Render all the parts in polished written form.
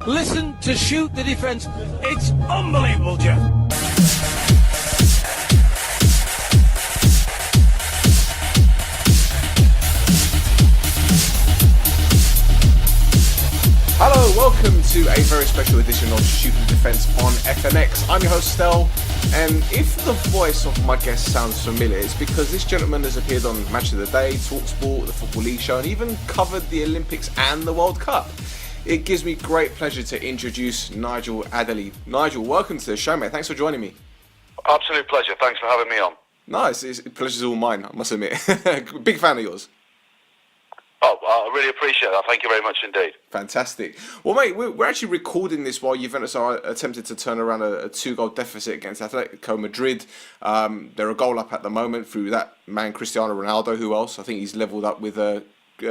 Listen to Shoot the Defence. It's unbelievable, Jeff. Hello, welcome to a very special edition of Shoot the Defence on FNX. I'm your host, Stel, and if the voice of my guest sounds familiar, it's because this gentleman has appeared on Match of the Day, talkSPORT, the Football League Show, and even covered the Olympics and the World Cup. It gives me great pleasure to introduce Nigel Adderley. Nigel, welcome to the show, mate. Thanks for joining me. Absolute pleasure. Thanks for having me on. Nice. The pleasure's all mine, I must admit. Big fan of yours. Oh, I really appreciate that. Thank you very much indeed. Fantastic. Well, mate, we're actually recording this while Juventus are attempted to turn around a 2-goal deficit against Atletico Madrid. They're a goal up at the moment through that man Cristiano Ronaldo. Who else? I think he's levelled up with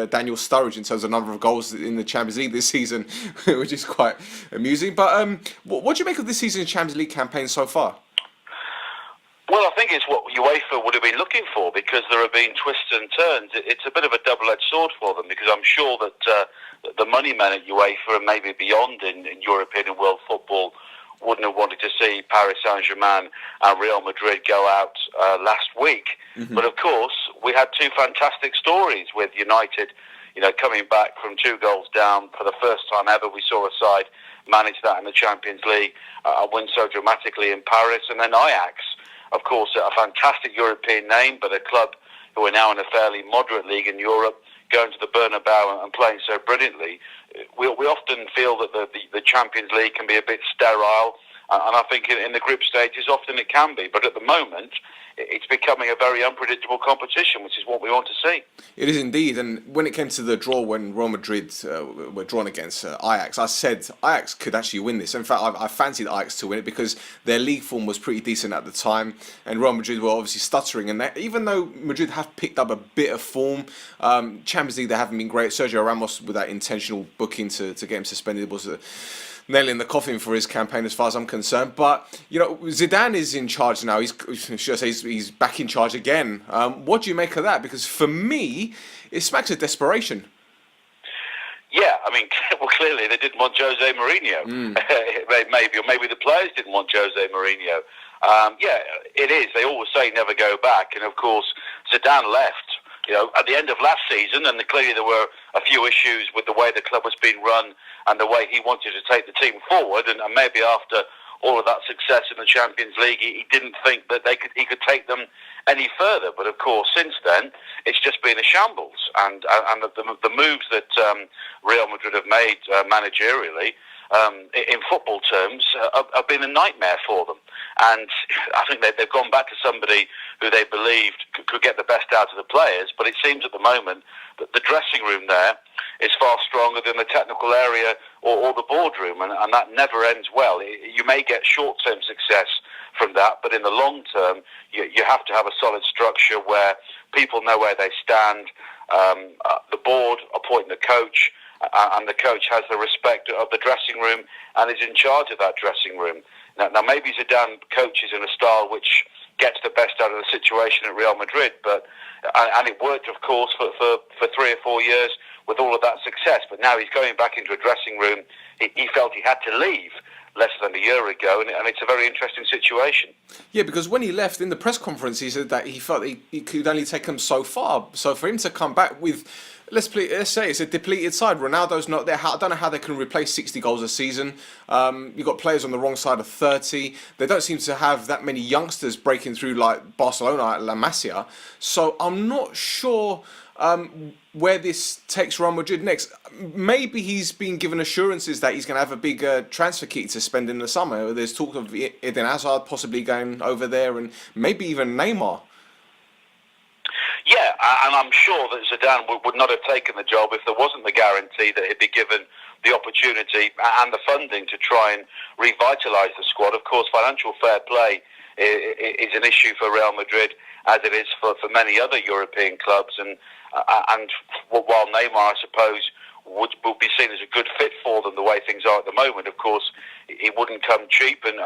Daniel Sturridge in terms of number of goals in the Champions League this season, which is quite amusing. But what do you make of this season's Champions League campaign so far? Well, I think it's what UEFA would have been looking for, because there have been twists and turns. It's a bit of a double-edged sword for them, because I'm sure that the money men at UEFA and maybe beyond in European and world football wouldn't have wanted to see Paris Saint-Germain and Real Madrid go out last week. Mm-hmm. But of course, we had two fantastic stories with United, coming back from 2 goals down for the first time ever. We saw a side manage that in the Champions League and win so dramatically in Paris. And then Ajax, of course, a fantastic European name, but a club who are now in a fairly moderate league in Europe, going to the Bernabeu and playing so brilliantly. We often feel that the Champions League can be a bit sterile, and I think in the group stages often it can be. But at the moment, it's becoming a very unpredictable competition, which is what we want to see. It is indeed, and when it came to the draw, when Real Madrid were drawn against Ajax, I said Ajax could actually win this. In fact, I fancied Ajax to win it because their league form was pretty decent at the time, and Real Madrid were obviously stuttering. And even though Madrid have picked up a bit of form, Champions League, they haven't been great. Sergio Ramos, with that intentional booking to get him suspended, was nail in the coffin for his campaign as far as I'm concerned. But Zidane is in charge now. He's back in charge again. What do you make of that? Because for me, it smacks of desperation. Yeah, I mean, well, clearly they didn't want Jose Mourinho. Maybe the players didn't want Jose Mourinho. Yeah, it is. They always say never go back, and of course Zidane left at the end of last season, and clearly there were a few issues with the way the club was being run and the way he wanted to take the team forward, and maybe after all of that success in the Champions League, he didn't think that he could take them any further. But of course, since then, it's just been a shambles, and the moves that Real Madrid have made managerially, in football terms, have been a nightmare for them. And I think they've gone back to somebody who they believed could get the best out of the players, but it seems at the moment that the dressing room there is far stronger than the technical area or the boardroom, and that never ends well. You may get short-term success from that, but in the long term, you have to have a solid structure where people know where they stand, the board appoint the coach, and the coach has the respect of the dressing room and is in charge of that dressing room. Now maybe Zidane coaches in a style which gets the best out of the situation at Real Madrid, and it worked, of course, for 3 or 4 years with all of that success. But now he's going back into a dressing room. He felt he had to leave less than a year ago, and it's a very interesting situation. Yeah, because when he left in the press conference, he said that he felt he could only take him so far. So for him to come back with, let's say it's a depleted side. Ronaldo's not there. I don't know how they can replace 60 goals a season. You've got players on the wrong side of 30. They don't seem to have that many youngsters breaking through like Barcelona at La Masia. So I'm not sure where this takes Real Madrid next. Maybe he's been given assurances that he's going to have a big transfer kit to spend in the summer. There's talk of Eden Hazard possibly going over there, and maybe even Neymar. Yeah, and I'm sure that Zidane would not have taken the job if there wasn't the guarantee that he'd be given the opportunity and the funding to try and revitalise the squad. Of course, financial fair play is an issue for Real Madrid, as it is for many other European clubs. And while Neymar, I suppose, would be seen as a good fit for them the way things are at the moment, of course, he wouldn't come cheap. And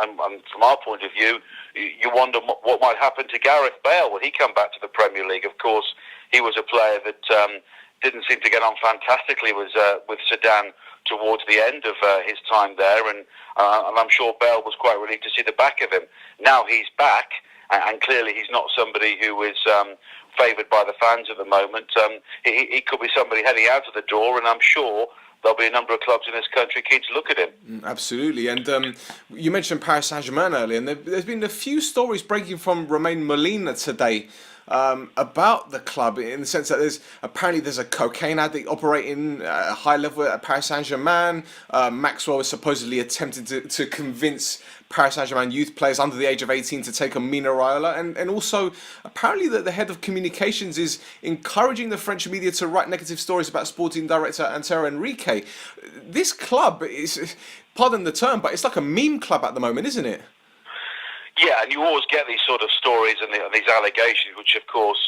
from our point of view, you wonder what might happen to Gareth Bale when he come back to the Premier League. Of course, he was a player that didn't seem to get on fantastically with Zidane towards the end of his time there, and I'm sure Bale was quite relieved to see the back of him. Now he's back, and clearly he's not somebody who is favoured by the fans at the moment. He could be somebody heading out of the door, and I'm sure there'll be a number of clubs in this country keen to look at him. Absolutely. And you mentioned Paris Saint-Germain earlier, and there's been a few stories breaking from Romain Molina today about the club, in the sense that there's a cocaine addict operating at a high level at Paris Saint-Germain. Maxwell is supposedly attempting to convince Paris Saint-Germain youth players under the age of 18 to take on Mina Raiola, and also apparently that the head of communications is encouraging the French media to write negative stories about sporting director Antero Henrique. This club is, pardon the term, but it's like a meme club at the moment, isn't it? Yeah, and you always get these sort of stories and these allegations, which of course,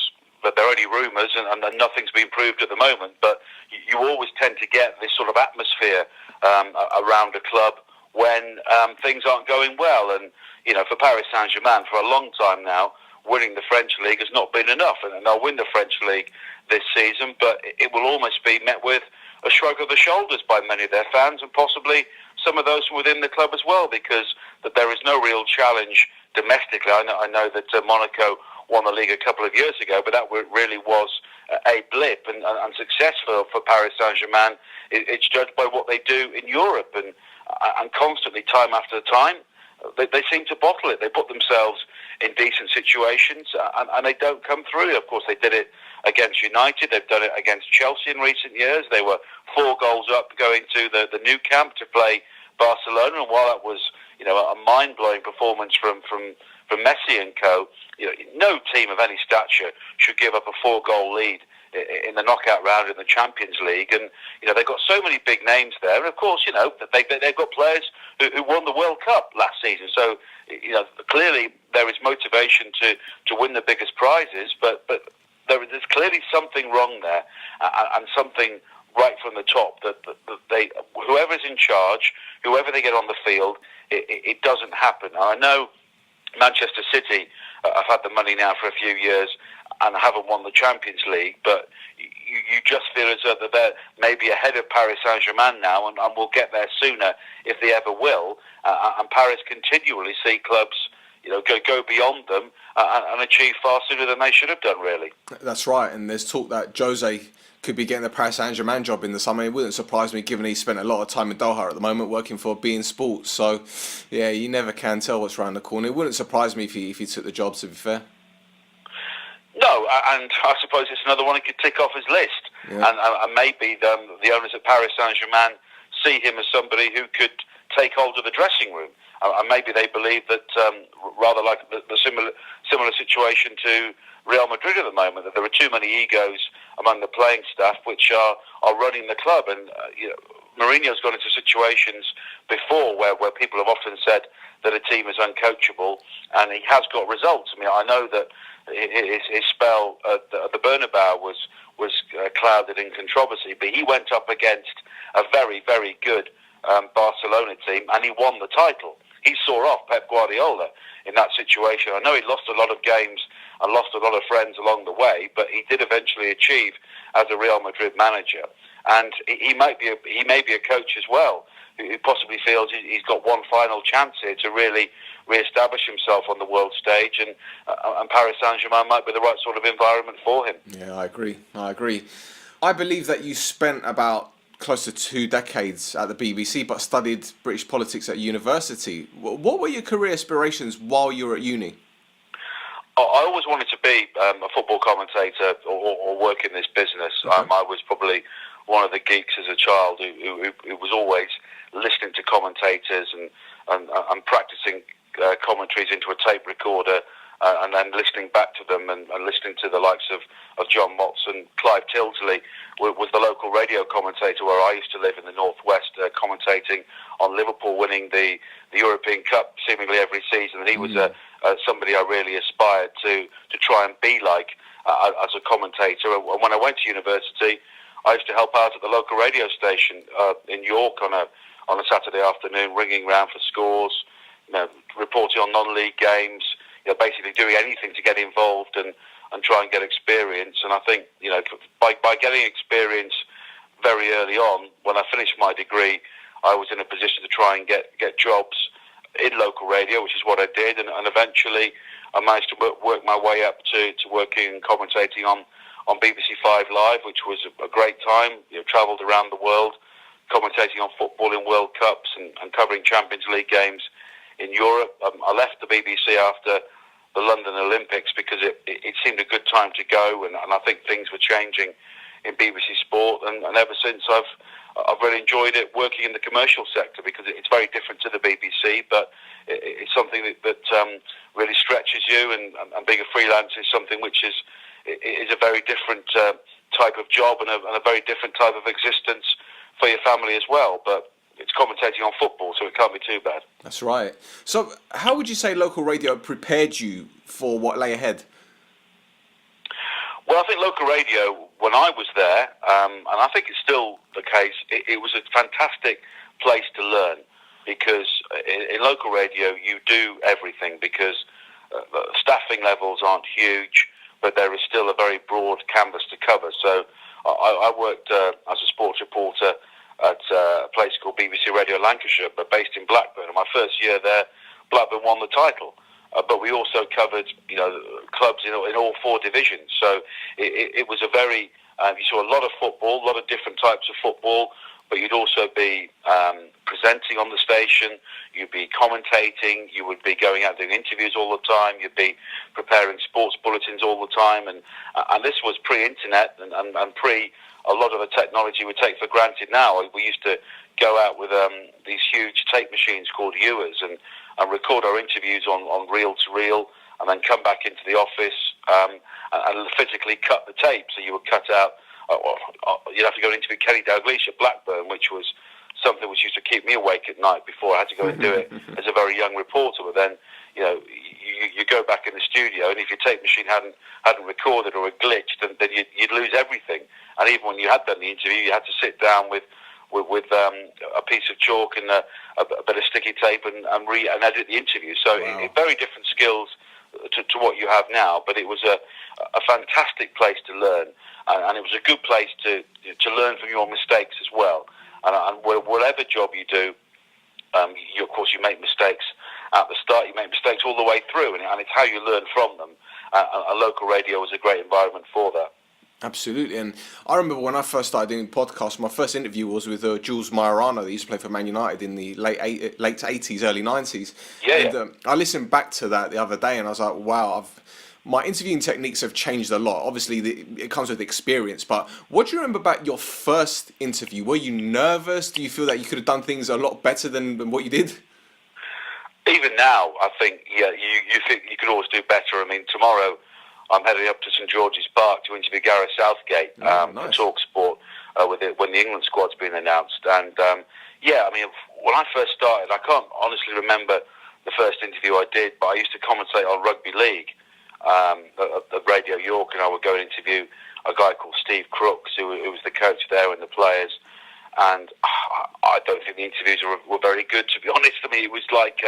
but they're only rumours and nothing's been proved at the moment. But you always tend to get this sort of atmosphere around a club when things aren't going well. And, you know, for Paris Saint-Germain, for a long time now, winning the French League has not been enough. And they'll win the French League this season, but it will almost be met with a shrug of the shoulders by many of their fans, and possibly some of those from within the club as well, because that there is no real challenge domestically. I know that Monaco won the league a couple of years ago, but that really was a blip, and success for Paris Saint-Germain. It's judged by what they do in Europe, and constantly, time after time, they seem to bottle it. They put themselves in decent situations, and they don't come through. Of course, they did it against United. They've done it against Chelsea in recent years. They were 4 goals up going to the new camp to play Barcelona, and while that was, you know, a mind-blowing performance from Messi and co, you know, no team of any stature should give up a 4-goal lead in the knockout round in the Champions League. And, you know, they've got so many big names there. And of course, you know, they've got players who won the World Cup last season. So, you know, clearly there is motivation to win the biggest prizes, but there's clearly something wrong there, and something right from the top, that they, whoever's in charge, whoever they get on the field, it doesn't happen. Now, I know Manchester City have had the money now for a few years and haven't won the Champions League, but you just feel as though that they're maybe ahead of Paris Saint-Germain now, and will get there sooner if they ever will. And Paris continually see clubs, you know, go beyond them and achieve far sooner than they should have done, really. That's right, and there's talk that Jose could be getting the Paris Saint-Germain job in the summer. It wouldn't surprise me, given he spent a lot of time in Doha at the moment working for beIN Sports. So, yeah, you never can tell what's around the corner. It wouldn't surprise me if he took the job, to be fair. No, and I suppose it's another one he could tick off his list. Yeah. And maybe the owners at Paris Saint-Germain see him as somebody who could take hold of the dressing room. And maybe they believe that, rather like the similar situation to Real Madrid at the moment, that there are too many egos among the playing staff which are running the club. And you know, Mourinho's gone into situations before where people have often said that a team is uncoachable, and he has got results. I mean, I know that his spell at the Bernabeu was clouded in controversy, but he went up against a very, very good Barcelona team, and he won the title. He saw off Pep Guardiola in that situation. I know he lost a lot of games and lost a lot of friends along the way, but he did eventually achieve as a Real Madrid manager. And he may be a coach as well, who possibly feels he's got one final chance here to really re-establish himself on the world stage, and Paris Saint-Germain might be the right sort of environment for him. Yeah, I agree. I believe that you spent about close to 2 decades at the BBC, but studied British politics at university. What were your career aspirations while you were at uni? I always wanted to be a football commentator or work in this business. Okay. I was probably one of the geeks as a child who was always listening to commentators and practicing commentaries into a tape recorder, and then listening back to them and listening to the likes of John Motts and Clive Tildesley was the local radio commentator where I used to live in the northwest, commentating on Liverpool winning the European Cup seemingly every season. And he was somebody I really aspired to try and be like as a commentator. And when I went to university, I used to help out at the local radio station in York on a Saturday afternoon, ringing round for scores, you know, reporting on non-league games, you know, basically doing anything to get involved and try and get experience. And I think, you know, by getting experience very early on, when I finished my degree, I was in a position to try and get jobs in local radio, which is what I did, and eventually I managed to work my way up to working and commentating on BBC 5 Live, which was a great time. Travelled around the world, commentating on football in World Cups and covering Champions League games in Europe. I left the BBC after the London Olympics because it seemed a good time to go, and I think things were changing in BBC Sport, and ever since I've really enjoyed it, working in the commercial sector, because it's very different to the BBC, but it's something that really stretches you, and being a freelancer is something which is a very different type of job and a very different type of existence for your family as well. But it's commentating on football, so it can't be too bad. That's right. So how would you say local radio prepared you for what lay ahead? Well, I think local radio, when I was there, and I think it's still the case, it was a fantastic place to learn, because in local radio you do everything, because staffing levels aren't huge, but there is still a very broad canvas to cover. So I worked as a sports reporter at a place called BBC Radio Lancashire, but based in Blackburn. And my first year there, Blackburn won the title. But we also covered, clubs in all four divisions. So it was a very, you saw a lot of football, a lot of different types of football, but you'd also be presenting on the station, you'd be commentating, you would be going out doing interviews all the time, you'd be preparing sports bulletins all the time, and this was pre-internet and pre a lot of the technology we take for granted now. We used to go out with these huge tape machines called viewers and record our interviews on reel-to-reel, and then come back into the office and physically cut the tape. So you would cut out, you'd have to go and interview Kenny Dalglish at Blackburn, which was something which used to keep me awake at night before I had to go and do it as a very young reporter. But then, you go back in the studio, and if your tape machine hadn't recorded or it glitched, then you'd lose everything. And even when you had done the interview, you had to sit down with a piece of chalk and a bit of sticky tape and edit the interview. So wow. Very different skills to what you have now, but it was a fantastic place to learn, and it was a good place to learn from your mistakes as well. And whatever job you do, of course you make mistakes at the start, you make mistakes all the way through, and it's how you learn from them. And local radio was a great environment for that. Absolutely. And I remember when I first started doing podcasts, my first interview was with Jules Majorano, that used to play for Man United in the late 80s, early 90s. And I listened back to that the other day, and I was like, wow, my interviewing techniques have changed a lot. Obviously, it comes with experience, but what do you remember about your first interview? Were you nervous? Do you feel that you could have done things a lot better than what you did? Even now, I think, you think you could always do better. I mean, tomorrow I'm heading up to St George's Park to interview Gareth Southgate nice. for talkSPORT when the England squad's been announced. And when I first started, I can't honestly remember the first interview I did, but I used to commentate on rugby league at Radio York, and I would go and interview a guy called Steve Crooks, who was the coach there, and the players. And I don't think the interviews were very good, to be honest. I mean, it was like,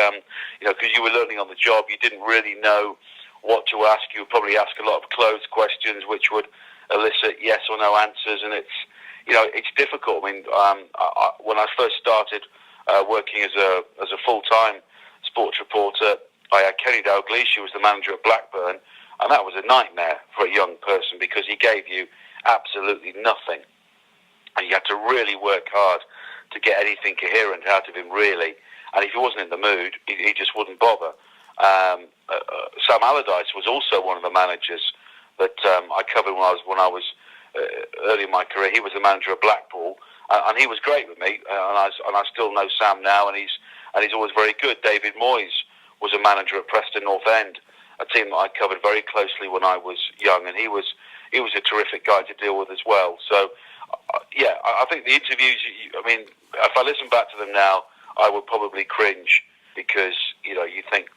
because you were learning on the job, you didn't really know what to ask. You would probably ask a lot of closed questions, which would elicit yes or no answers, and it's difficult. I mean, when I first started working as a full-time sports reporter, I had Kenny Dalglish, who was the manager at Blackburn, and that was a nightmare for a young person, because he gave you absolutely nothing, and you had to really work hard to get anything coherent out of him, really. And if he wasn't in the mood, he just wouldn't bother. Sam Allardyce was also one of the managers that I covered when I was early in my career. He was the manager of Blackpool, and he was great with me. And I still know Sam now, and he's always very good. David Moyes was a manager at Preston North End, a team that I covered very closely when I was young, and he was a terrific guy to deal with as well. So I think the interviews, if I listen back to them now, I would probably cringe, because you think,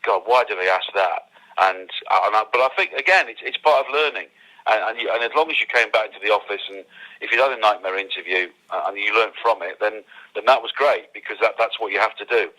God, why do they ask that? But I think, again, it's part of learning, and as long as you came back into the office, and if you had a nightmare interview and you learned from it, then that was great, because that's what you have to do,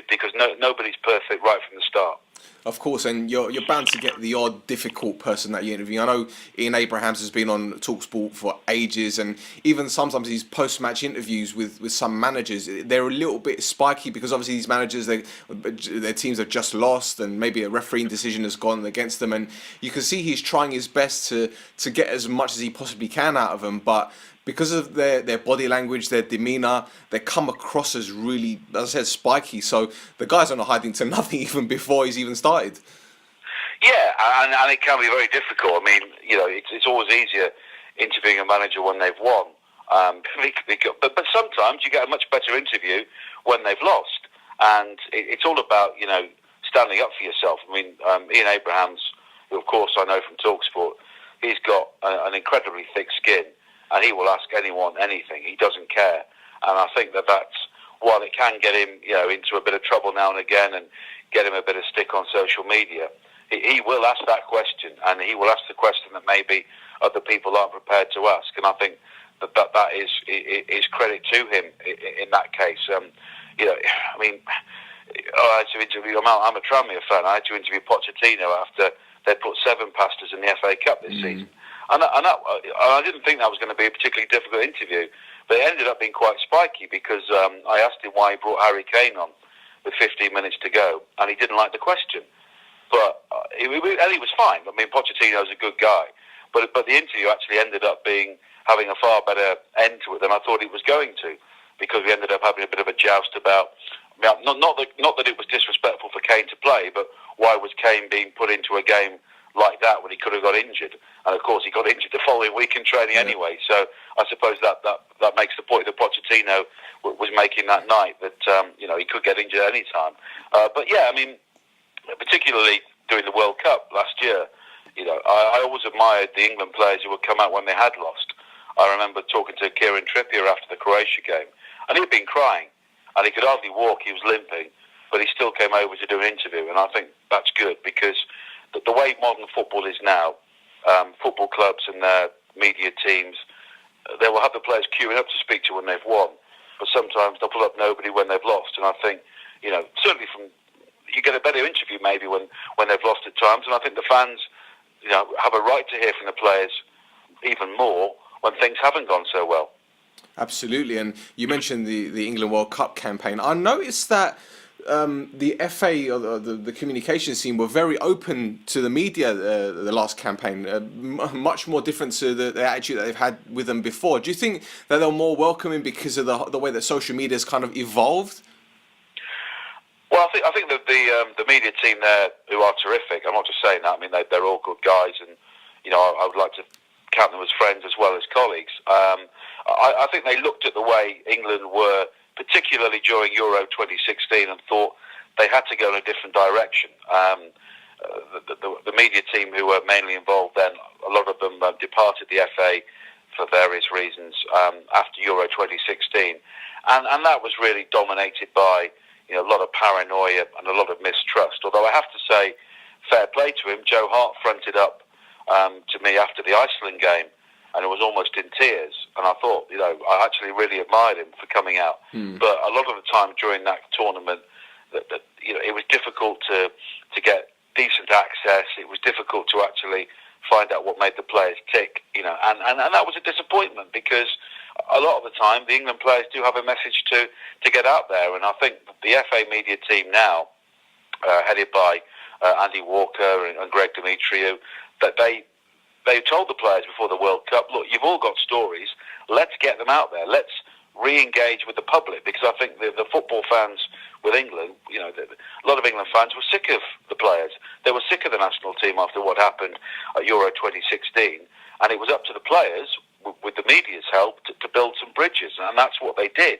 because nobody's perfect right from the start. Of course, and you're bound to get the odd difficult person that you interview. I know Ian Abrahams has been on talkSPORT for ages, and even sometimes these post-match interviews with some managers, they're a little bit spiky because obviously these managers, their teams have just lost, and maybe a refereeing decision has gone against them, and you can see he's trying his best to get as much as he possibly can out of them, but because of their body language, their demeanour, they come across as really, as I said, spiky. So the guys are not hiding to nothing even before he's even started. Yeah, and it can be very difficult. I mean, it's always easier interviewing a manager when they've won. But sometimes you get a much better interview when they've lost. And it's all about, standing up for yourself. I mean, Ian Abrahams, who of course I know from talkSPORT, he's got an incredibly thick skin. And he will ask anyone anything. He doesn't care. And I think that's, while it can get him, into a bit of trouble now and again and get him a bit of stick on social media, he will ask that question, and he will ask the question that maybe other people aren't prepared to ask. And I think that is credit to him in that case. I had to interview, I'm a Tranmere fan, I had to interview Pochettino after they put 7 past us in the FA Cup this season. And I didn't think that was going to be a particularly difficult interview, but it ended up being quite spiky because I asked him why he brought Harry Kane on with 15 minutes to go, and he didn't like the question. But he was fine. I mean, Pochettino's a good guy, but the interview actually ended up having a far better end to it than I thought it was going to, because we ended up having a bit of a joust about not that it was disrespectful for Kane to play, but why was Kane being put into a game like that when he could have got injured? And of course he got injured the following week in training anyway, so I suppose that makes the point that Pochettino was making that night, that he could get injured any time. But yeah, I mean, particularly during the World Cup last year, I always admired the England players who would come out when they had lost. I remember talking to Kieran Trippier after the Croatia game, and he'd been crying and he could hardly walk, he was limping, but he still came over to do an interview, and I think that's good, because the way modern football is now, football clubs and their media teams, they will have the players queuing up to speak to when they've won, but sometimes they'll pull up nobody when they've lost. And I think, certainly you get a better interview maybe when they've lost at times, and I think the fans, have a right to hear from the players even more when things haven't gone so well. Absolutely, and you mentioned the England World Cup campaign. I noticed that the FA or the communications team were very open to the media the last campaign, much more different to the attitude that they've had with them before. Do you think that they're more welcoming because of the way that social media has kind of evolved? Well, I think that the media team there, who are terrific, I'm not just saying that, I mean, they're all good guys, and I would like to count them as friends as well as colleagues. I think they looked at the way England were, particularly during Euro 2016, and thought they had to go in a different direction. The media team who were mainly involved then, a lot of them departed the FA for various reasons after Euro 2016, and that was really dominated by a lot of paranoia and a lot of mistrust. Although I have to say, fair play to him, Joe Hart fronted up to me after the Iceland game, and it was almost in tears. And I thought, I actually really admired him for coming out. But a lot of the time during that tournament, it was difficult to get decent access. It was difficult to actually find out what made the players tick, and that was a disappointment, because a lot of the time the England players do have a message to get out there. And I think the FA media team now, headed by Andy Walker and Greg Dimitriou, that they told the players before the World Cup, look, you've all got stories, let's get them out there, let's re-engage with the public, because I think the football fans with England, a lot of England fans were sick of the players. They were sick of the national team after what happened at Euro 2016, and it was up to the players, with the media's help, to build some bridges, and that's what they did.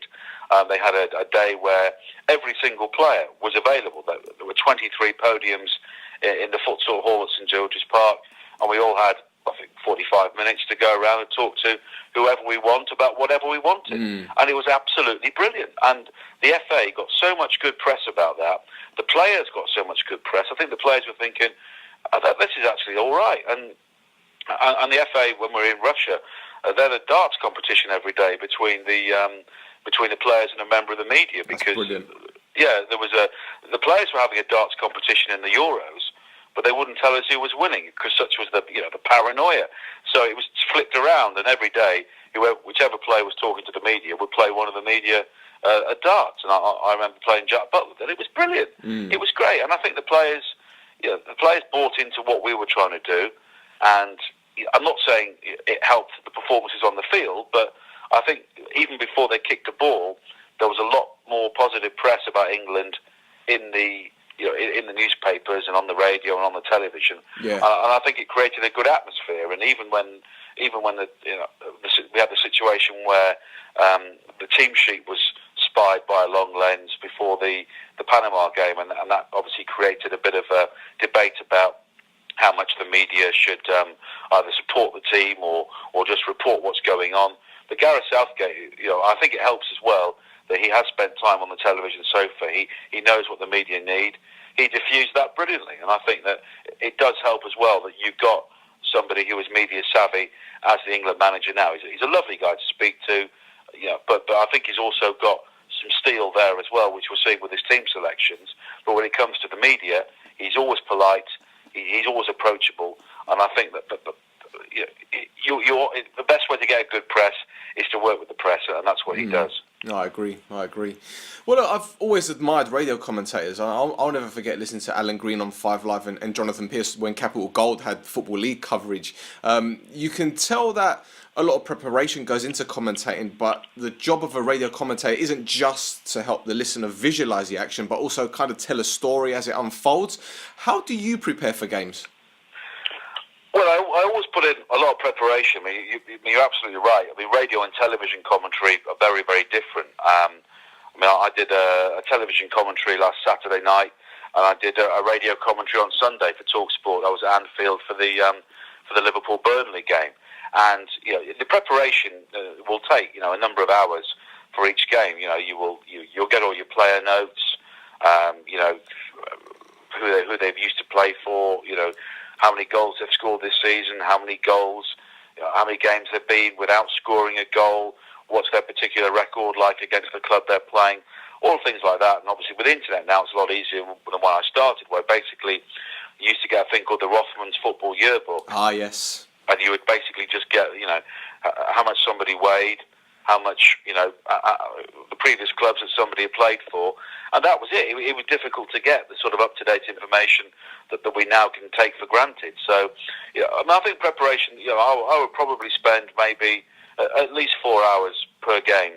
They had a day where every single player was available. There were 23 podiums in the futsal hall at St George's Park, and we all had, I think, 45 minutes to go around and talk to whoever we want about whatever we wanted. And it was absolutely brilliant. And the FA got so much good press about that. The players got so much good press. I think the players were thinking, this is actually all right. And the FA, when we're in Russia, they're a darts competition every day between the players and a member of the media, because Yeah, the players were having a darts competition in the Euros, but they wouldn't tell us who was winning because such was the paranoia. So it was flipped around, and every day, whichever player was talking to the media would play one of the media a darts. And I remember playing Jack Butler, and it was brilliant. It was great, and I think the players bought into what we were trying to do. And I'm not saying it helped the performances on the field, but I think even before they kicked the ball, there was a lot more positive press about England in the newspapers and on the radio and on the television. Yeah. And I think it created a good atmosphere. And even when we had the situation where the team sheet was spied by a long lens before the Panama game, and that obviously created a bit of a debate about how much the media should either support the team or just report what's going on. But Gareth Southgate, I think it helps as well that he has spent time on the television sofa. He knows what the media need. He diffused that brilliantly, and I think that it does help as well that you've got somebody who is media savvy as the England manager now. He's a lovely guy to speak to, but I think he's also got some steel there as well, which we're seeing with his team selections. But when it comes to the media, he's always polite. He's always approachable, and I think that the best way to get a good press is to work with the press, and that's what he does. No, I agree. Well, look, I've always admired radio commentators. I'll never forget listening to Alan Green on 5 Live and Jonathan Pearce when Capital Gold had Football League coverage. You can tell that a lot of preparation goes into commentating, but the job of a radio commentator isn't just to help the listener visualise the action, but also kind of tell a story as it unfolds. How do you prepare for games? Well, I always put in a lot of preparation. I mean, you're absolutely right. I mean, radio and television commentary are very, very different. I did a television commentary last Saturday night, and I did a radio commentary on Sunday for talkSPORT. I was at Anfield for the Liverpool-Burnley game. And the preparation will take a number of hours for each game. You'll get all your player notes, who they've used to play for, how many goals they've scored this season, how many games they've been without scoring a goal, what's their particular record like against the club they're playing, all things like that. And obviously with the internet now, it's a lot easier than when I started, where basically you used to get a thing called the Rothmans Football Yearbook. Ah, yes. And you would basically just get, how much somebody weighed, how much, the previous clubs that somebody had played for. And that was it. It was difficult to get the sort of up-to-date information that we now can take for granted. So, I think preparation, I would probably spend maybe at least 4 hours per game.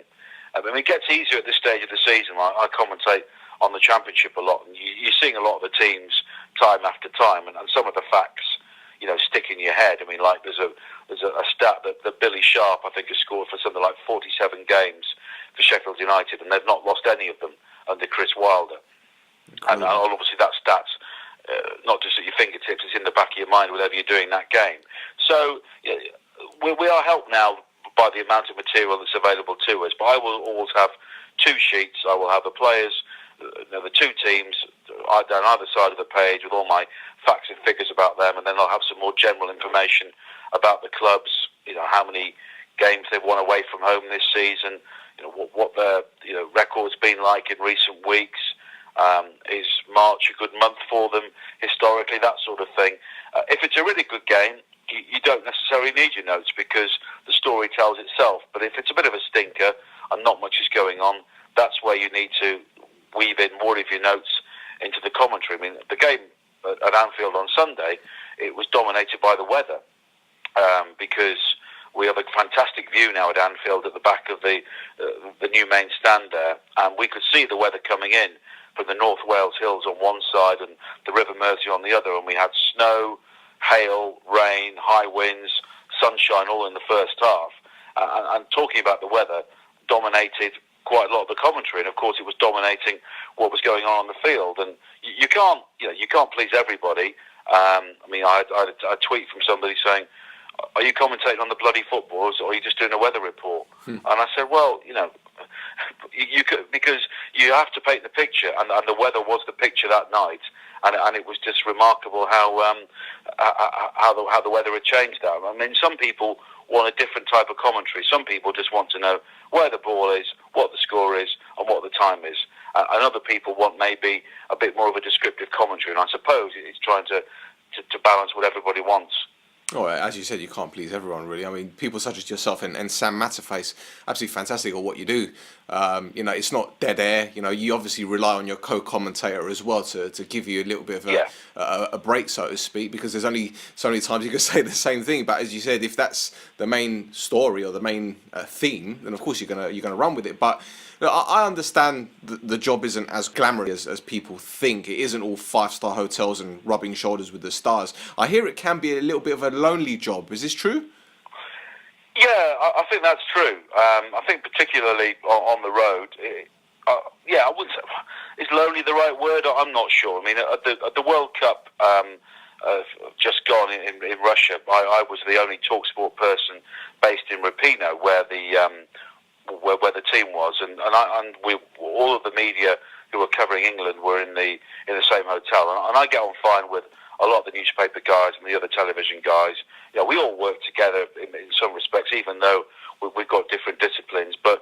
I mean, it gets easier at this stage of the season. I commentate on the Championship a lot, and you're seeing a lot of the teams time after time, and some of the facts stick in your head. I mean, like there's a stat that Billy Sharp, I think, has scored for something like 47 games for Sheffield United, and they've not lost any of them under Chris Wilder. And obviously that stat's not just at your fingertips, it's in the back of your mind whenever you're doing that game. So we are helped now by the amount of material that's available to us, but I will always have 2 sheets. I will have the players, the 2 teams down either side of the page with all my facts and figures about them, and then I'll have some more general information about the clubs, how many games they've won away from home this season, what their record's been like in recent weeks. Is March a good month for them historically, that sort of thing. If it's a really good game, you don't necessarily need your notes because the story tells itself. But if it's a bit of a stinker and not much is going on, that's where you need to weave in more of your notes into the commentary. I mean, the game at Anfield on Sunday, it was dominated by the weather because we have a fantastic view now at Anfield at the back of the new main stand there, and we could see the weather coming in from the North Wales hills on one side and the River Mersey on the other, and we had snow, hail, rain, high winds, sunshine all in the first half. And talking about the weather dominated quite a lot of the commentary, and of course it was dominating what was going on the field. And you can't please everybody. I had a tweet from somebody saying, "Are you commentating on the bloody football, or are you just doing a weather report?" And I said, "Well, you could, because you have to paint the picture, and the weather was the picture that night, and it was just remarkable how the weather had changed that. I mean, some people want a different type of commentary. Some people just want to know where the ball is, what the score is, and what the time is. and other people want maybe a bit more of a descriptive commentary. And I suppose it's trying to balance what everybody wants. Oh, as you said, you can't please everyone, really. I mean, people such as yourself and Sam Matterface, absolutely fantastic at what you do. It's not dead air. You obviously rely on your co-commentator as well to give you a little bit of a break, so to speak, because there's only so many times you can say the same thing. But as you said, if that's the main story or the main theme, then of course you're gonna run with it. But I understand the job isn't as glamorous as people think. It isn't all 5-star hotels and rubbing shoulders with the stars. I hear it can be a little bit of a lonely job. Is this true? Yeah, I think that's true. I think particularly on the road, I wouldn't say, is lonely the right word? I'm not sure. I mean, at the World Cup just gone in Russia, I was the only talkSPORT person based in Rapino, where the team was, and all of the media who were covering England were in the same hotel, and I get on fine with a lot of the newspaper guys and the other television guys. We all work together in some respects, even though we've got different disciplines. But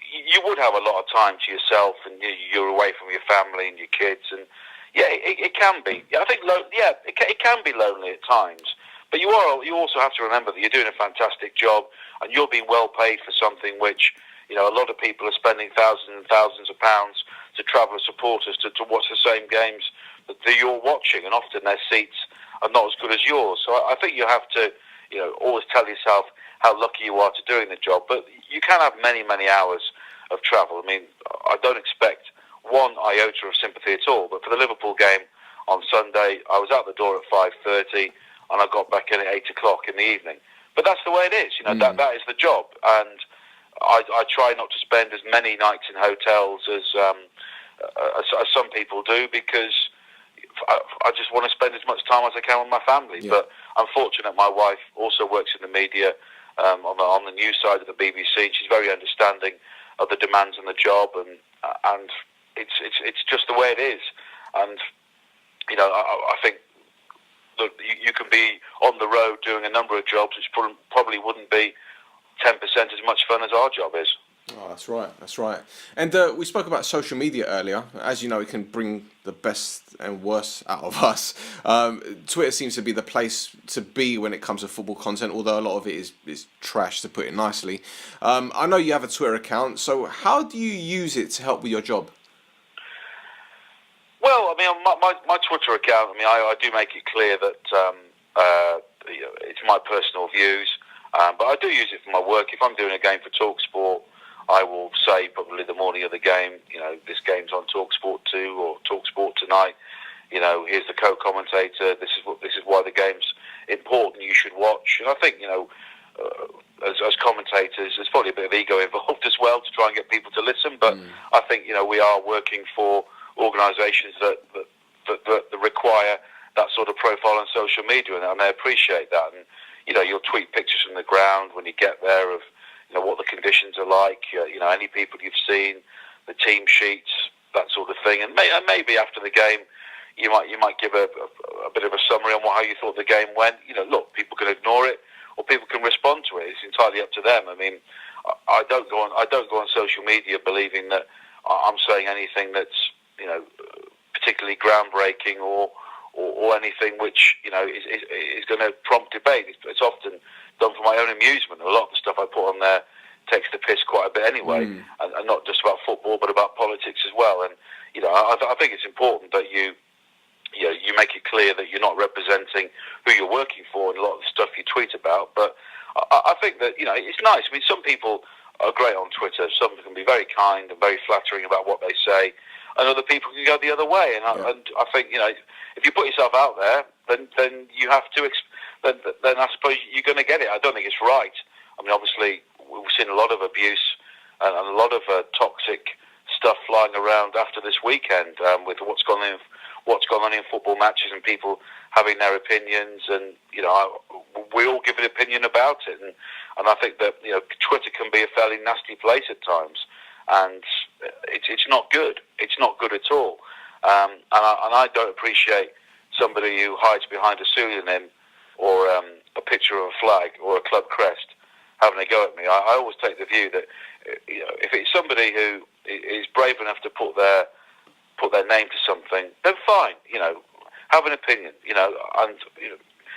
you would have a lot of time to yourself, and you're away from your family and your kids, and it can be. I think it can be lonely at times. But you also have to remember that you're doing a fantastic job, and you're being well paid for something which, a lot of people are spending thousands and thousands of pounds to travel as supporters to watch the same games that you're watching, and often their seats are not as good as yours. So I think you have to, always tell yourself how lucky you are to doing the job. But you can have many, many hours of travel. I mean, I don't expect one iota of sympathy at all. But for the Liverpool game on Sunday, I was out the door at 5:30, and I got back in at 8 o'clock in the evening. But that's the way it is. That is the job. And I try not to spend as many nights in hotels as some people do, because I just want to spend as much time as I can with my family. Yeah. But I'm fortunate my wife also works in the media on the news side of the BBC. She's very understanding of the demands on the job, and it's just the way it is. And I think that you can be on the road doing a number of jobs which probably wouldn't be 10% as much fun as our job is. Oh, that's right. And we spoke about social media earlier. As you know, it can bring the best and worst out of us. Twitter seems to be the place to be when it comes to football content, although a lot of it is trash, to put it nicely. I know you have a Twitter account, so how do you use it to help with your job? Well, I mean, my Twitter account, I do make it clear that it's my personal views, but I do use it for my work. If I'm doing a game for talkSPORT, I will say probably the morning of the game, this game's on talkSPORT 2 or talkSPORT tonight. Here's the co-commentator. This is why the game's important. You should watch. And I think, as commentators, there's probably a bit of ego involved as well to try and get people to listen. But I think, we are working for organisations that require that sort of profile on social media, and they appreciate that. And you'll tweet pictures from the ground when you get there of what the conditions are like, any people you've seen, the team sheets, that sort of thing. And maybe after the game, you might give a bit of a summary on how you thought the game went. Look, people can ignore it or people can respond to it. It's entirely up to them. I mean, I don't go on social media believing that I'm saying anything that's particularly groundbreaking or anything which is going to prompt debate. It's often done for my own amusement. A lot of the stuff I put on there takes the piss quite a bit anyway, and not just about football but about politics as well. And I think it's important that you make it clear that you're not representing who you're working for in a lot of the stuff you tweet about. But I think that it's nice. I mean, some people are great on Twitter. Some can be very kind and very flattering about what they say, and other people can go the other way. And I think if you put yourself out there, then you have to. Then I suppose you're going to get it. I don't think it's right. I mean, obviously, we've seen a lot of abuse and a lot of toxic stuff flying around after this weekend with what's gone on in football matches and people having their opinions, and we all give an opinion about it, and I think that Twitter can be a fairly nasty place at times, and it's not good. It's not good at all, and I don't appreciate somebody who hides behind a pseudonym or a picture of a flag or a club crest having a go at me. I always take the view that if it's somebody who is brave enough to put their name to something, then fine. Have an opinion. And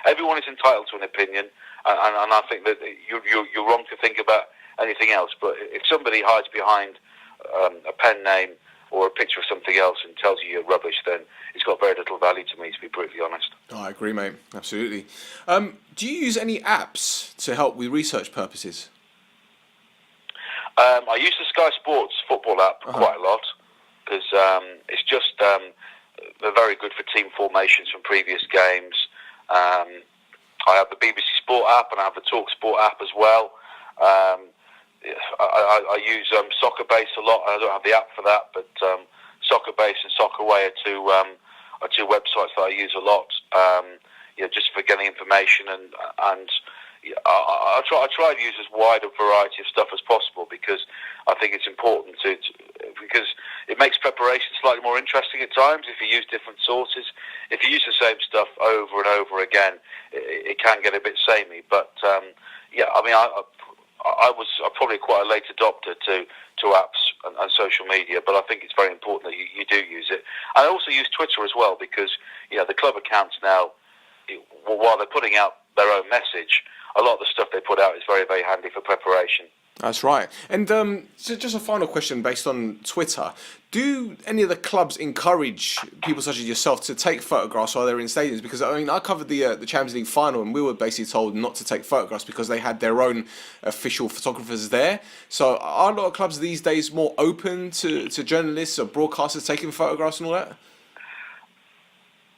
everyone is entitled to an opinion, and I think that you're wrong to think about anything else. But if somebody hides behind a pen name or a picture of something else and tells you you're rubbish, then it's got very little value to me, to be brutally honest. Oh, I agree, mate. Absolutely. Do you use any apps to help with research purposes? I use the Sky Sports football app quite a lot because it's just they're very good for team formations from previous games. I have the BBC Sport app and I have the talkSPORT app as well. I use SoccerBase a lot. I don't have the app for that, but SoccerBase and SoccerWay are two websites that I use a lot. Just for getting information and I try to use as wide a variety of stuff as possible because I think it's important because it makes preparation slightly more interesting at times if you use different sources. If you use the same stuff over and over again, it can get a bit samey. But I'm probably quite a late adopter to apps and social media, but I think it's very important that you do use it. I also use Twitter as well because the club accounts now, while they're putting out their own message, a lot of the stuff they put out is very, very handy for preparation. That's right. And so just a final question based on Twitter. Do any of the clubs encourage people such as yourself to take photographs while they're in stadiums? Because, I covered the Champions League final and we were basically told not to take photographs because they had their own official photographers there. So are a lot of clubs these days more open to journalists or broadcasters taking photographs and all that?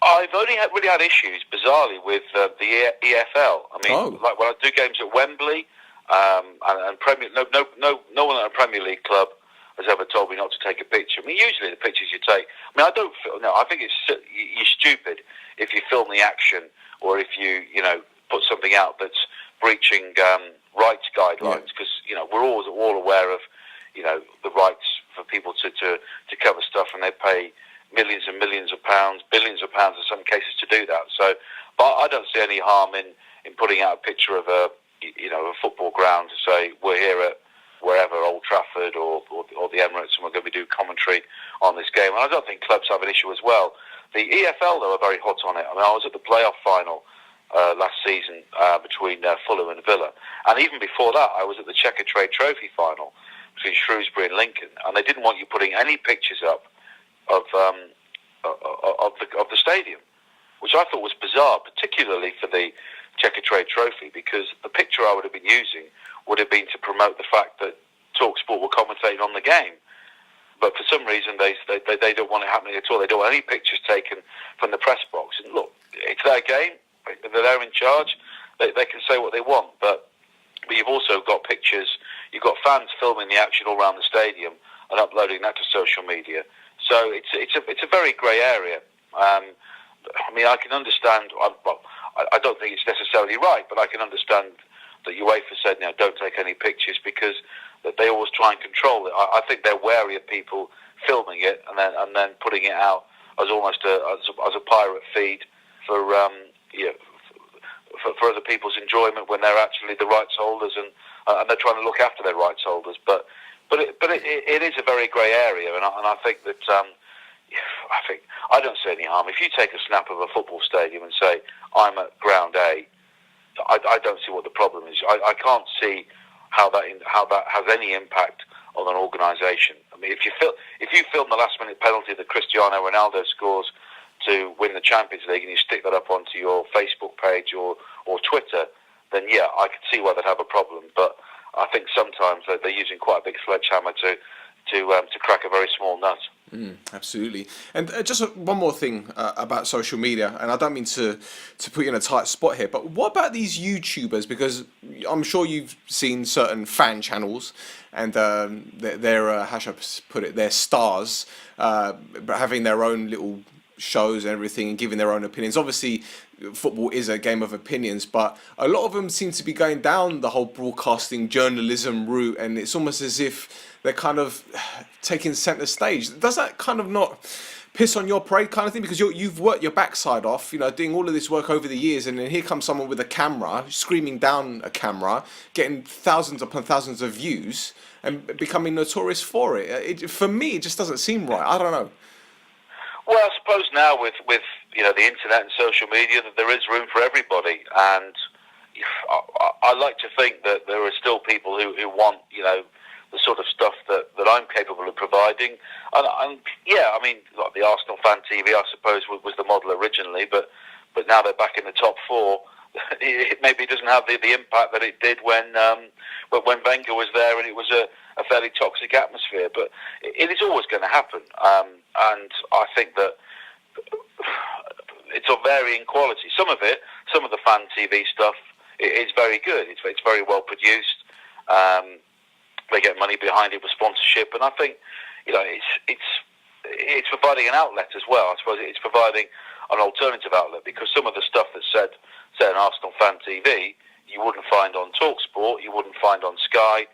I've only really had issues, bizarrely, with the EFL. Like when I do games at Wembley, and Premier, no one at a Premier League club has ever told me not to take a picture. Usually the pictures you take. I think you're stupid if you film the action or if you put something out that's breaching rights guidelines because we're all aware of the rights for people to cover stuff and they pay millions and millions of pounds, billions of pounds in some cases to do that. So, but I don't see any harm in putting out a picture of a football ground to say we're here at wherever, Old Trafford or the Emirates, and we're going to do commentary on this game. And I don't think clubs have an issue as well. The EFL though are very hot on it. I was at the playoff final last season between Fulham and Villa, and even before that, I was at the Checker Trade Trophy final between Shrewsbury and Lincoln, and they didn't want you putting any pictures up of the stadium, which I thought was bizarre, particularly for the Checker Trade Trophy, because the picture I would have been using would have been to promote the fact that talkSPORT were commentating on the game. But for some reason, they don't want it happening at all. They don't want any pictures taken from the press box. And look, it's their game. They're in charge. They can say what they want. But you've also got pictures. You've got fans filming the action all around the stadium and uploading that to social media. So it's a very grey area. I can understand. I don't think it's necessarily right, but I can understand that UEFA said, don't take any pictures because they always try and control it. I think they're wary of people filming it and then putting it out as almost as a pirate feed for other people's enjoyment when they're actually the rights holders and they're trying to look after their rights holders. But it is a very grey area, and I think that I don't see any harm if you take a snap of a football stadium and say I'm at ground A. I don't see what the problem is. I can't see how that has any impact on an organisation. If you film the last minute penalty that Cristiano Ronaldo scores to win the Champions League and you stick that up onto your Facebook page or Twitter, then yeah, I could see why they'd have a problem. But I think sometimes they're using quite a big sledgehammer to crack a very small nut. Absolutely. And just one more thing about social media, and I don't mean to put you in a tight spot here, but what about these YouTubers? Because I'm sure you've seen certain fan channels, and they're how should I put it? They're stars, but having their own little shows and everything, and giving their own opinions. Obviously, football is a game of opinions, but a lot of them seem to be going down the whole broadcasting journalism route, and it's almost as if they're kind of taking centre stage. Does that kind of not piss on your parade kind of thing? Because you've worked your backside off, doing all of this work over the years, and then here comes someone with a camera, screaming down a camera, getting thousands upon thousands of views, and becoming notorious for it. For me, it just doesn't seem right. I don't know. Well, I suppose now with the internet and social media, that there is room for everybody, and I like to think that there are still people who want the sort of stuff that I'm capable of providing, and yeah, I mean, like the Arsenal Fan TV, I suppose was the model originally, but now they're back in the top four. It maybe doesn't have the impact that it did when Wenger was there, and it was a fairly toxic atmosphere. But it is always going to happen, and I think that it's of varying quality. Some of the fan TV stuff is very good. It's very well produced. They get money behind it with sponsorship, and I think it's providing an outlet as well. I suppose it's providing an alternative outlet, because some of the stuff that's said on Arsenal Fan TV you wouldn't find on talkSPORT, you wouldn't find on Sky,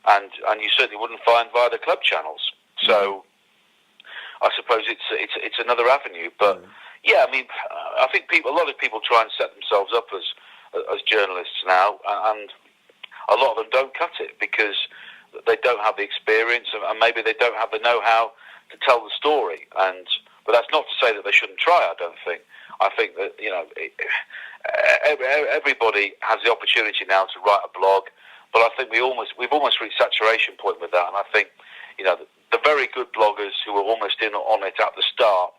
and you certainly wouldn't find via the club channels. So I suppose it's another avenue. But yeah, I mean, I think a lot of people try and set themselves up as journalists now, and a lot of them don't cut it because they don't have the experience, and maybe they don't have the know-how to tell the story. But that's not to say that they shouldn't try. I don't think. I think that everybody has the opportunity now to write a blog, but I think we've almost reached saturation point with that. And I think the very good bloggers who are almost in on it at the start,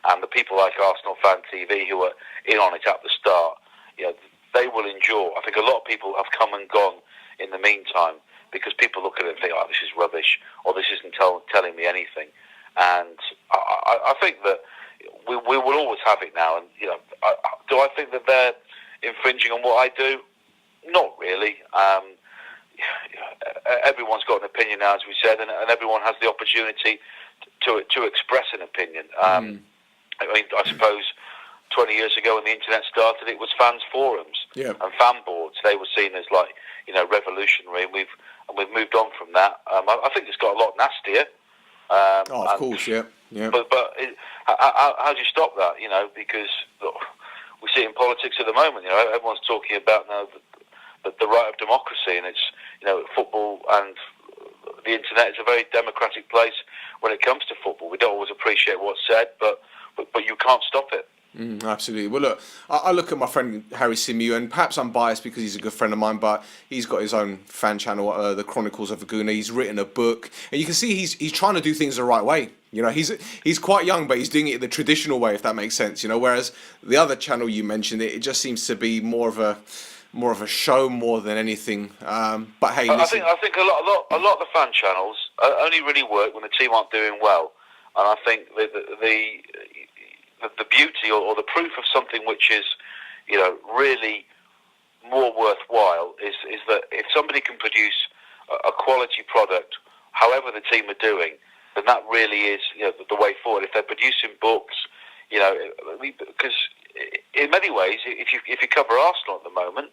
and the people like Arsenal Fan TV who are in on it at the start, they will endure. I think a lot of people have come and gone in the meantime, because people look at it and think, oh, this is rubbish, or this isn't telling me anything. And I think that we will always have it now. And do I think that they're infringing on what I do? Not really. Everyone's got an opinion now, as we said, and everyone has the opportunity to express an opinion. I mean, I suppose 20 years ago when the internet started, it was fans forums and fan boards. They were seen as like revolutionary, and we've moved on from that. I think it's got a lot nastier. Of course, yeah. But how do you stop that? Because look, we see it in politics at the moment. Everyone's talking about now the right of democracy, and it's football and the internet is a very democratic place when it comes to football. We don't always appreciate what's said, but you can't stop it. Absolutely. Well, look, I look at my friend Harry Symeou, and perhaps I'm biased because he's a good friend of mine, but he's got his own fan channel, The Chronicles of a Gooner. He's written a book, and you can see he's trying to do things the right way. He's quite young, but he's doing it the traditional way, if that makes sense. Whereas the other channel you mentioned, it just seems to be more of a show more than anything. But hey, listen. I think a lot of the fan channels only really work when the team aren't doing well, and I think the beauty or the proof of something which is, really more worthwhile is that if somebody can produce a quality product, however the team are doing, then that really is, the way forward. If they're producing books, because in many ways, if you cover Arsenal at the moment,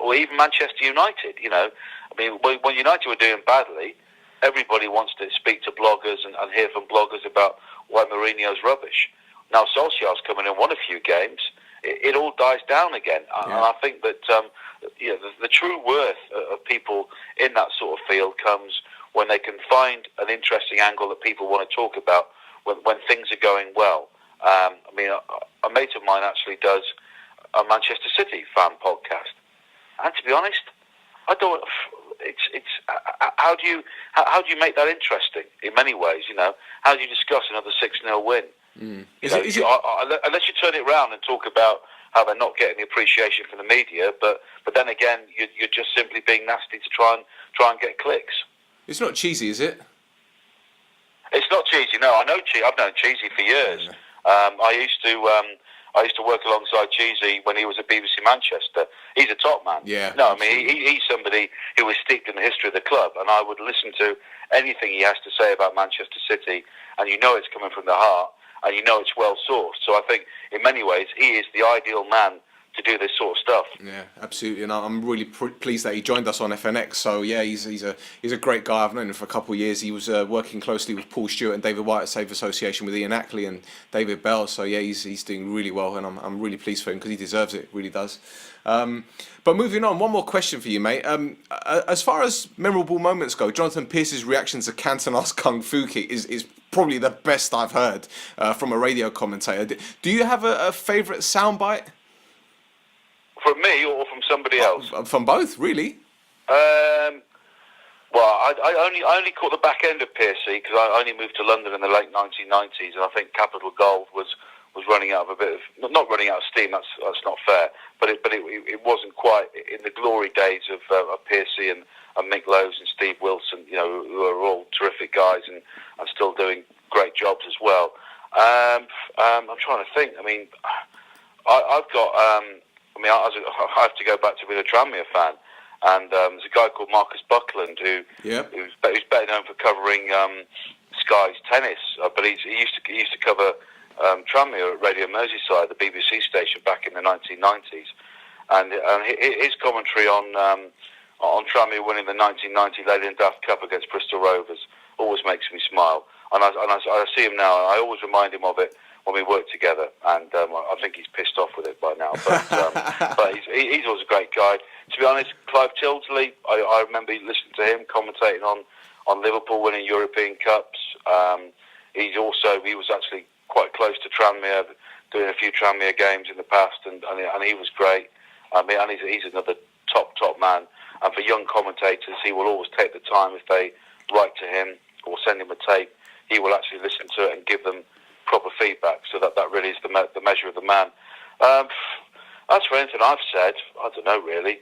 or even Manchester United, I mean, when United were doing badly, everybody wants to speak to bloggers and hear from bloggers about why Mourinho's rubbish. Now Solskjaer's come in and won a few games. It all dies down again. And I think that the true worth of people in that sort of field comes when they can find an interesting angle that people want to talk about when things are going well. I mean, a mate of mine actually does a Manchester City fan podcast, and to be honest, I don't. It's how do you make that interesting? In many ways, how do you discuss another 6-0 win? Unless you turn it around and talk about how they're not getting the appreciation from the media, but then again, you're just simply being nasty to try and get clicks. It's not cheesy, is it? It's not cheesy. No, I've known Cheesy for years. Yeah. I used to work alongside Cheesy when he was at BBC Manchester. He's a top man. Yeah. No, I mean, he's somebody who was steeped in the history of the club, and I would listen to anything he has to say about Manchester City, and it's coming from the heart, and it's well sourced. So I think, in many ways, he is the ideal man to do this sort of stuff. Yeah, absolutely, and I'm really pleased that he joined us on FNX. So yeah, he's a great guy. I've known him for a couple of years. He was working closely with Paul Stewart and David White at Save Association with Ian Ackley and David Bell. So yeah, he's doing really well, and I'm really pleased for him because he deserves it. Really does. But moving on, one more question for you, mate. As far as memorable moments go, Jonathan Pearce's reaction to Cantona's Kung Fu kick is probably the best I've heard from a radio commentator. Do you have a favourite soundbite? From me or from somebody else? From both, really. Well, I only caught the back end of Piercy because I only moved to London in the late 1990s, and I think Capital Gold was running out of a bit of, not running out of steam. That's not fair, but it wasn't quite in the glory days of Piercy and Mick Lowe's and Steve Wilson, who are all terrific guys and still doing great jobs as well. I'm trying to think. I mean, I've got. I have to go back to being a Tranmere fan, and there's a guy called Marcus Buckland who's better known for covering Sky's tennis, but he used to cover Tranmere at Radio Merseyside, the BBC station, back in the 1990s, and his commentary on Tranmere winning the 1990 Leyland Daft Cup against Bristol Rovers always makes me smile, and I see him now, and I always remind him of it when we work together, and I think he's pissed off with it by now, but he's always a great guy. To be honest, Clive Tildesley, I remember listening to him commentating on Liverpool winning European Cups. He was actually quite close to Tranmere, doing a few Tranmere games in the past, and he was great. I mean, and he's another top man. And for young commentators, he will always take the time, if they write to him or send him a tape, he will actually listen to it and give them proper feedback. So that really is the measure of the man. As for anything I've said, I don't know really.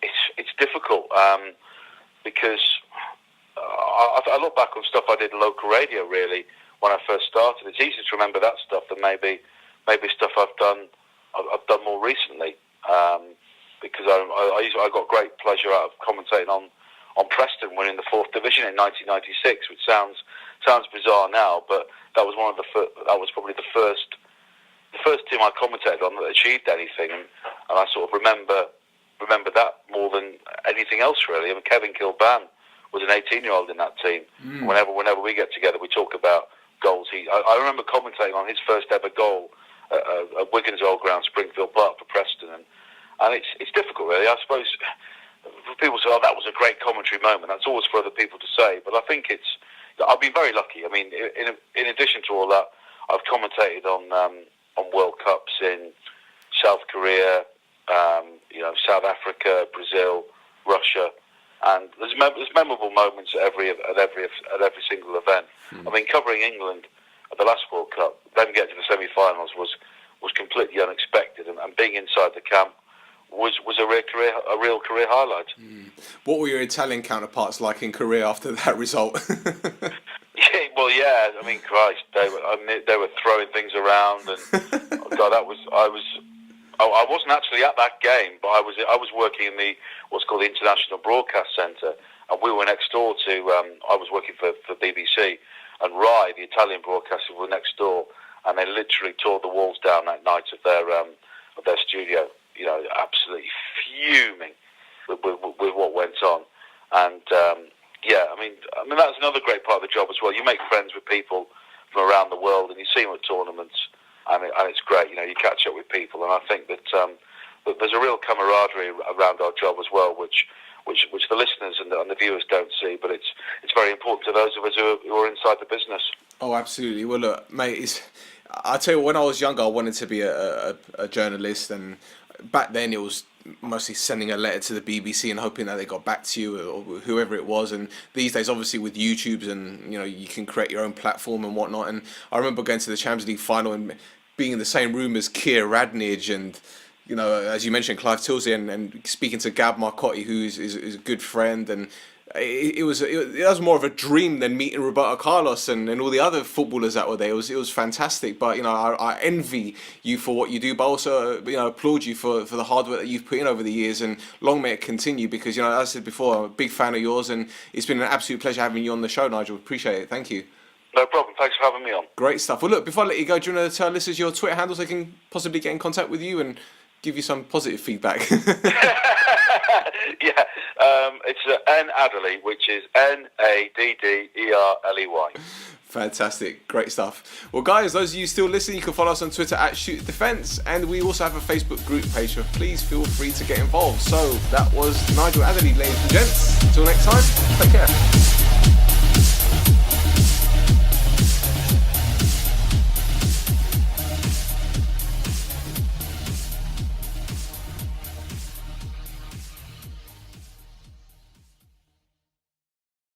It's difficult because I look back on stuff I did in local radio really when I first started. It's easier to remember that stuff than maybe stuff I've done more recently. Because I got great pleasure out of commentating on Preston winning the 4th Division in 1996, which sounds bizarre now, but that was probably the first team I commentated on that achieved anything, and I sort of remember that more than anything else really. I mean, Kevin Kilban was an 18-year-old in that team. Whenever we get together, we talk about goals. I remember commentating on his first ever goal at Wigan's Old Ground, Springfield Park for Preston, and it's difficult really. I suppose people say, "Oh, that was a great commentary moment." That's always for other people to say, but I think I've been very lucky. I mean, in addition to all that, I've commentated on World Cups in South Korea, South Africa, Brazil, Russia, and there's memorable moments at every single event. I mean, covering England at the last World Cup, then getting to the semi-finals was completely unexpected, and being inside the camp was a real career highlight. What were your Italian counterparts like in Korea after that result? Yeah, I mean, Christ, they were throwing things around, and God, I wasn't actually at that game, but I was working in what's called the International Broadcast Centre, and we were next door to. I was working for BBC, and Rai, the Italian broadcaster, were next door, and they literally tore the walls down that night of their studio. Absolutely fuming with what went on, and I mean that's another great part of the job as well. You make friends with people from around the world, and you see them at tournaments, and it's great. You catch up with people, and I think that there's a real camaraderie around our job as well, which the listeners and the viewers don't see, but it's very important to those of us who are inside the business. Oh, absolutely. Well, look, mate, I tell you, when I was younger, I wanted to be a journalist, and back then it was mostly sending a letter to the BBC and hoping that they got back to you or whoever it was. And these days, obviously with YouTubes and you can create your own platform and whatnot. And I remember going to the Champions League final and being in the same room as Keir Radnage and as you mentioned, Clive Tildesley and speaking to Gab Marcotti, who is a good friend, and it was more of a dream than meeting Roberto Carlos and all the other footballers that were there. It was fantastic. But I envy you for what you do, but also applaud you for the hard work that you've put in over the years, and long may it continue. Because as I said before, I'm a big fan of yours, and it's been an absolute pleasure having you on the show, Nigel. Appreciate it. Thank you. No problem. Thanks for having me on. Great stuff. Well, look, before I let you go, do you want to tell listeners your Twitter handles so they can possibly get in contact with you and give you some positive feedback? Yeah, it's N Adderley, which is Nadderley. Fantastic. Great stuff. Well, guys, those of you still listening, you can follow us on Twitter at Shoot Defence, and we also have a Facebook group page, so please feel free to get involved. So that was Nigel Adderley, ladies and gents. Until next time, take care.